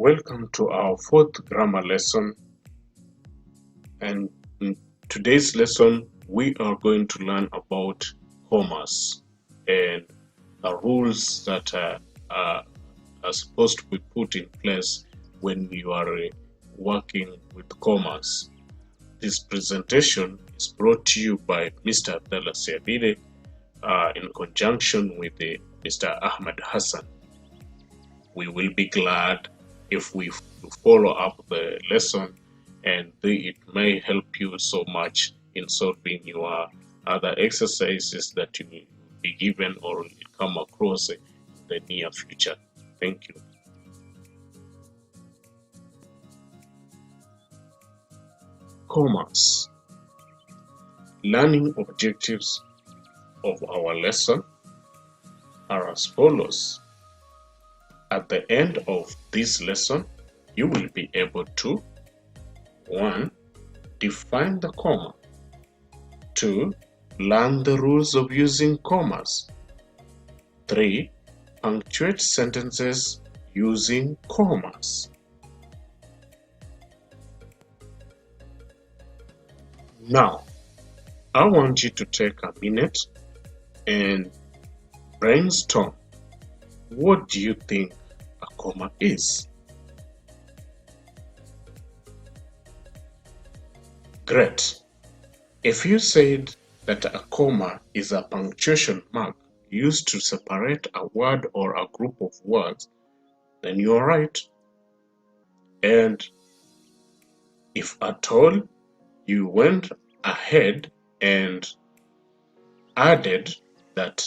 Welcome to our fourth grammar lesson, and in today's lesson we are going to learn about commas and the rules that are supposed to be put in place when you are working with commas. This presentation is brought to you by Mr. Abdallah Siabide in conjunction with Mr. Ahmed Hassan. We will be glad if we follow up the lesson, and it may help you so much in solving your other exercises that you will be given or will come across in the near future. Thank you. Commas. Learning objectives of our lesson are as follows. At the end of this lesson, you will be able to 1. Define the comma. 2. Learn the rules of using commas. 3. Punctuate sentences using commas. Now, I want you to take a minute and brainstorm. What do you think a comma is? Great. If you said that a comma is a punctuation mark used to separate a word or a group of words, then you are right. And if at all you went ahead and added that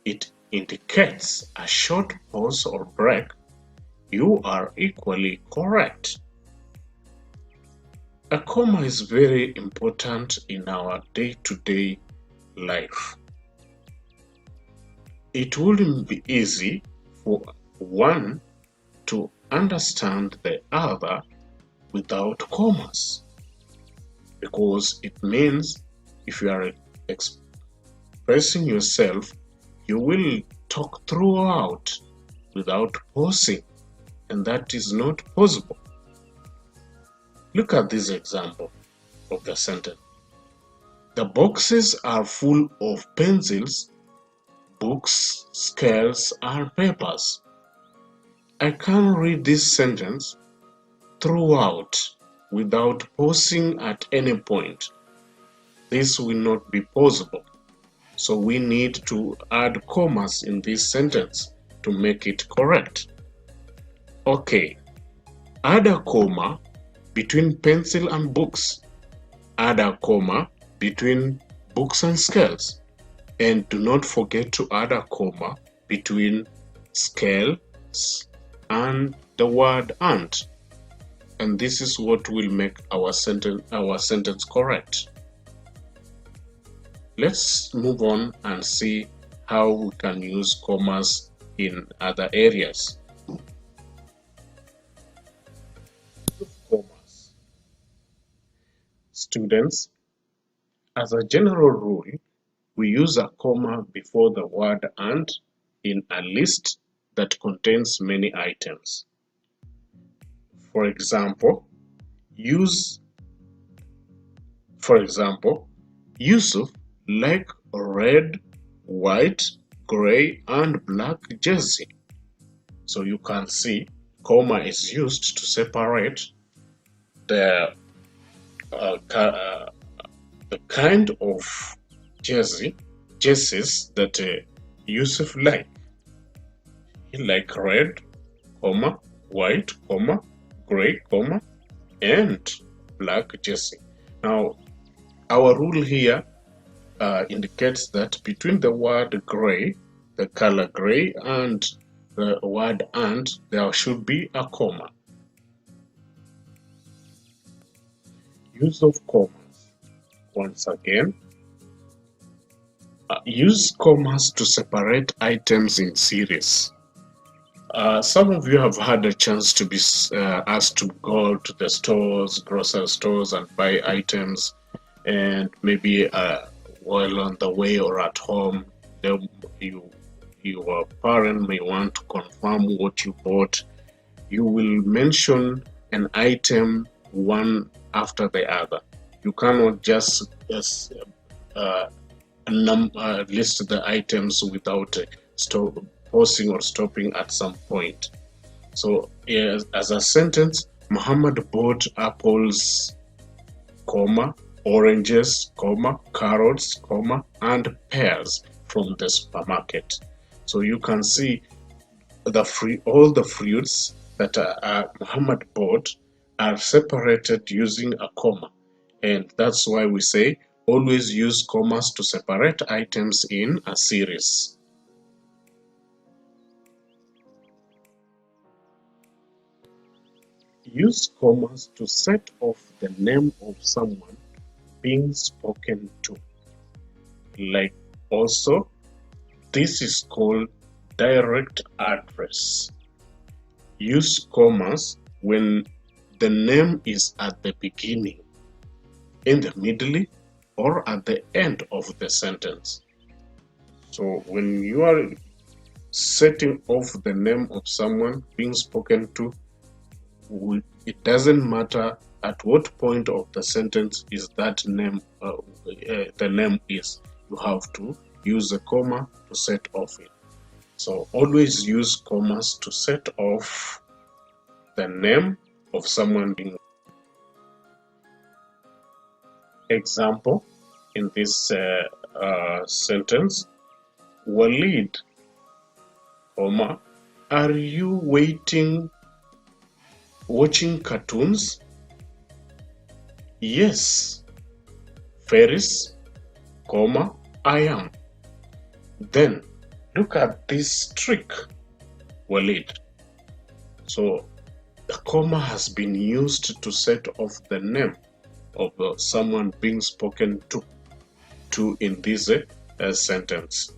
it indicates a short pause or break, you are equally correct. A comma is very important in our day-to-day life. It wouldn't be easy for one to understand the other without commas, because it means if you are expressing yourself, you will talk throughout without pausing, and that is not possible. Look at this example of the sentence. The boxes are full of pencils, books, scales, and papers. I can read this sentence throughout without pausing at any point. This will not be possible. So we need to add commas in this sentence to make it correct. Okay, add a comma between pencil and books. Add a comma between books and scales. And do not forget to add a comma between scales and the word "and." And this is what will make our sentence correct. Let's move on and see how we can use commas in other areas. Commas. Students, as a general rule, we use a comma before the word "and" in a list that contains many items. For example, Yusuf like red, white, gray, and black jersey. So you can see comma is used to separate the kind of jerseys that Yusuf like. He like red, comma, white, comma, gray, comma, and black jersey. Now, our rule here indicates that between the word gray, the color gray, and the word "and," there should be a comma. Use of commas. Once again, use commas to separate items in series. Some of you have had a chance to be asked to go to the stores, grocery stores, and buy items, and maybe while on the way or at home, your parent may want to confirm what you bought. you will mention an item one after the other. You cannot just list the items without pausing or stopping at some point. So as a sentence, Muhammad bought apples, comma, oranges, comma, carrots, comma, and pears from the supermarket. So you can see all the fruits that Muhammad bought are separated using a comma. And that's why we say always use commas to separate items in a series. Use commas to set off the name of someone being spoken to. Like also, this is called direct address. Use commas when the name is at the beginning, in the middle, or at the end of the sentence. So when you are setting off the name of someone being spoken to, it doesn't matter at what point of the sentence is that name the name is. You have to use a comma to set off it. So always use commas to set off the name of someone being. Example in this sentence, Walid, comma, are you watching cartoons? Yes. Ferris, comma, I am. Then look at this trick, Walid. So the comma has been used to set off the name of someone being spoken to in this sentence.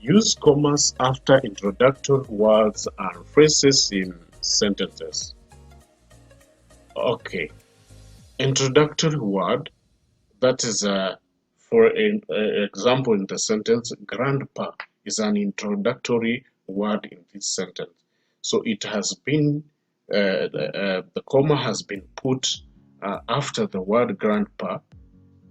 Use commas after introductory words and phrases in sentences. Okay, introductory word, that is for an example in the sentence, grandpa is an introductory word in this sentence. So it has been, the comma has been put after the word grandpa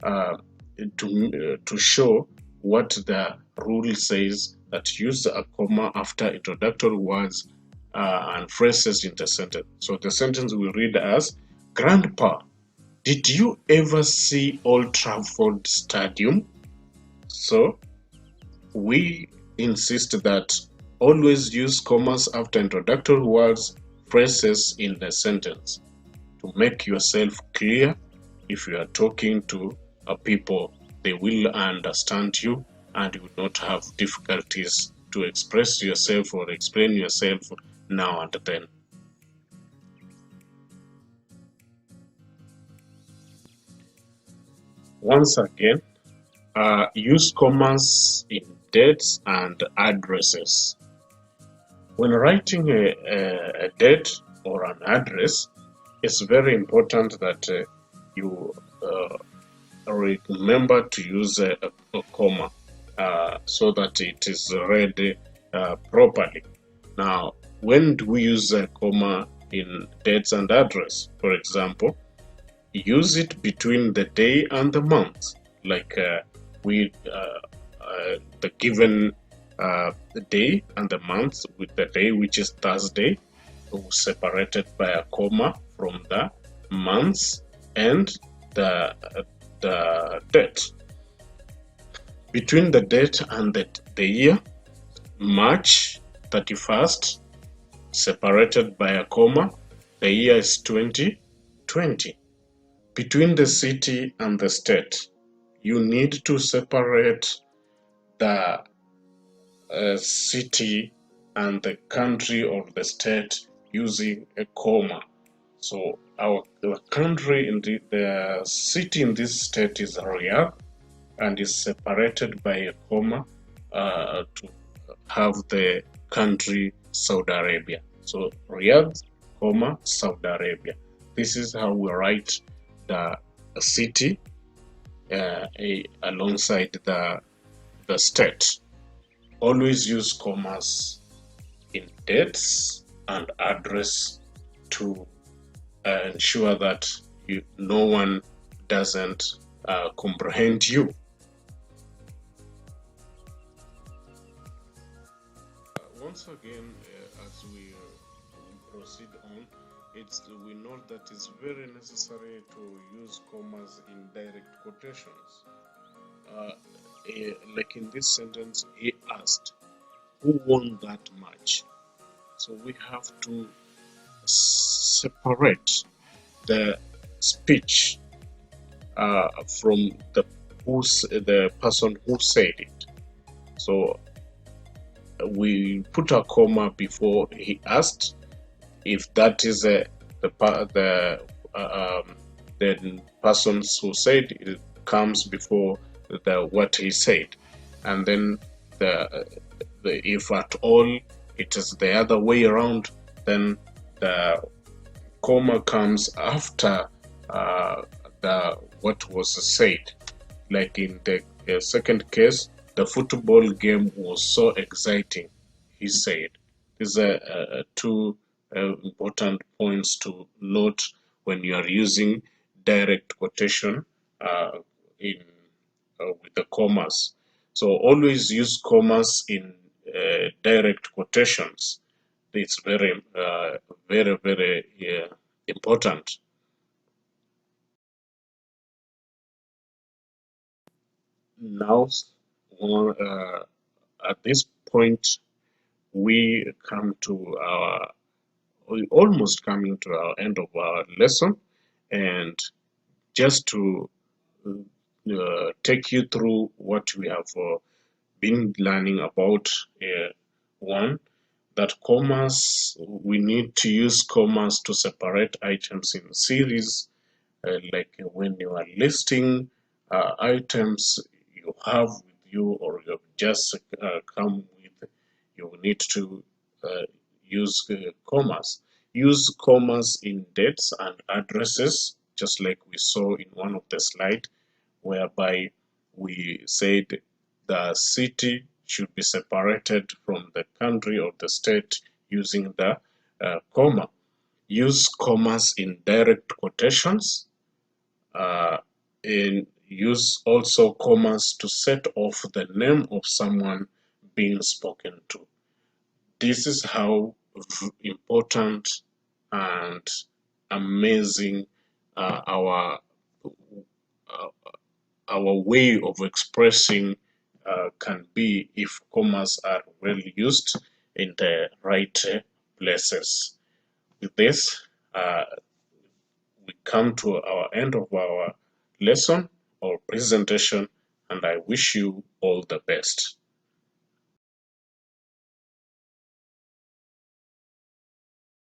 to show what the rule says, that use a comma after introductory words and phrases in the sentence. So the sentence will read as, Grandpa, did you ever see Old Trafford Stadium? So we insist that always use commas after introductory words, phrases in the sentence to make yourself clear. If you are talking to people, they will understand you and you will not have difficulties to express yourself or explain yourself now and then. Once again, use commas in dates and addresses. When writing a date or an address, it's very important that you remember to use a comma so that it is read properly. Now, when do we use a comma in dates and address? For example, use it between the day and the month, like the given day and the month, with the day, which is Thursday, separated by a comma from the months and the date. Between the date and the year, March 31st, separated by a comma, the year is 2020. Between the city and the state, you need to separate the city and the country or the state using a comma. So the country in the city in this state is Riyadh and is separated by a comma to have the country Saudi Arabia. So Riyadh, comma, Saudi Arabia. This is how we write the city alongside the state. always use commas in dates and address to ensure that no one doesn't comprehend you. Once again, as we proceed on, we note that it's very necessary to use commas in direct quotations. Like in this sentence, he asked, "Who won that match?" So we have to separate the speech from the person who said it. So we put a comma before he asked. If that is the persons who said it comes before the what he said, and then if at all it is the other way around, then the comma comes after the what was said. Like in the second case, the football game was so exciting, he said. These are two important points to note when you are using direct quotation in with the commas. So always use commas in direct quotations. It's very important. Now, at this point, we come to our we almost coming to our end of our lesson, and just to take you through what we have been learning about. One, that commas, we need to use commas to separate items in series, like when you are listing items you have with you or you have just come with, you need to uh, use commas. Use commas in dates and addresses, just like we saw in one of the slides, whereby we said the city should be separated from the country or the state using the comma. Use commas in direct quotations, and use also commas to set off the name of someone being spoken to. This is how important and amazing uh, our way of expressing can be if commas are well used in the right places. With this, we come to our end of our lesson or presentation, and I wish you all the best.